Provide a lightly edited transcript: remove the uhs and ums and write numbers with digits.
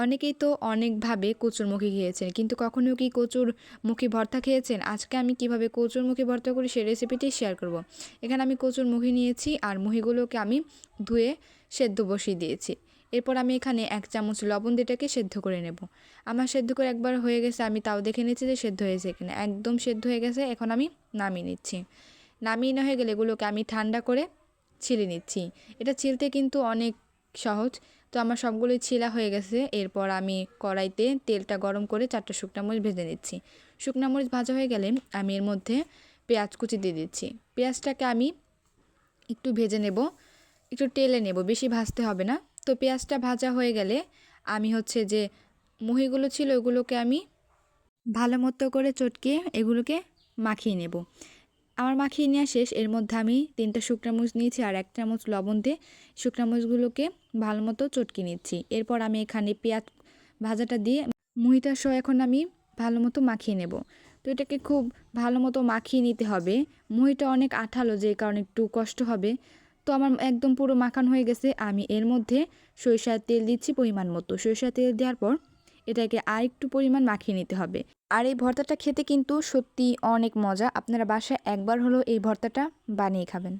অনেকেই তো অনেকভাবে কচুরমুখী খেয়েছেন। কিন্তু কখনো কি কচুরমুখী ভর্তা খেয়েছেন? আজকে আমি কিভাবে কচুরমুখী ভর্তা করি সেই রেসিপিটি শেয়ার করব। এখানে আমি কচুরমুখী নিয়েছি আর মুখিগুলোকে আমি ধুয়ে সেদ্ধ বসিয়ে দিয়েছি। এরপর আমি এখানে ১ চামচ লবণ দিয়ে এটাকে সেদ্ধ করে নেব। আমার সেদ্ধ করে একবার হয়ে গেছে, আমি তাও দেখে নিচ্ছি যে সেদ্ধ হয়েছে কিনা। একদম সেদ্ধ হয়ে গেছে, এখন আমি নামিয়ে নিচ্ছি। নামিয়ে নেওয়া হয়ে গেলে এগুলোকে আমি ঠান্ডা করে ছিলে নিচ্ছি। এটা ছিলতে কিন্তু অনেক সহজ। তো আমার সবগুলোই ছিলা হয়ে গেছে। এরপর আমি কড়াইতে তেলটা গরম করে ৪টা শুকনা মরিচ ভেজে নিচ্ছি। শুকনা মরিচ ভাজা হয়ে গেলে আমি এর মধ্যে পেঁয়াজ কুচি দিয়ে দিচ্ছি। পেঁয়াজটাকে আমি একটু ভেজে নেব, একটু টেলে নেব, বেশি ভাজতে হবে না। তো পেঁয়াজটা ভাজা হয়ে গেলে আমি হচ্ছে যে মুহিগুলো ছিল ওগুলোকে আমি ভালো মতো করে চটকিয়ে এগুলোকে মাখিয়ে নেব। আমার মাখিয়ে নেওয়া শেষ। এর মধ্যে আমি 3টা শুকনা মরিচ নিয়েছি আর 1 চামচ লবণ দিয়ে শুকনা মরিচগুলোকে ভালো মতো চটকিয়ে নিচ্ছি। এরপর আমি এখানে পেঁয়াজ ভাজাটা দিয়ে মুহিটা সহ এখন আমি ভালো মতো মাখিয়ে নেব। তো এটাকে খুব ভালো মতো মাখিয়ে নিতে হবে। মুহিটা অনেক আঠালো, যে কারণে একটু কষ্ট হবে। তো আমার একদম পুরো মাখানো হয়ে গেছে। আমি এর মধ্যে সরিষার তেল দিচ্ছি পরিমাণ মতো। সরিষার তেল দেওয়ার পর এটাকে আরেকটু পরিমাণ মাখিয়ে নিতে হবে। আর এই ভর্তাটা খেতে কিন্তু সত্যিই অনেক মজা। আপনারা বাসায় একবার হলেও এই ভর্তাটা বানিয়ে খাবেন।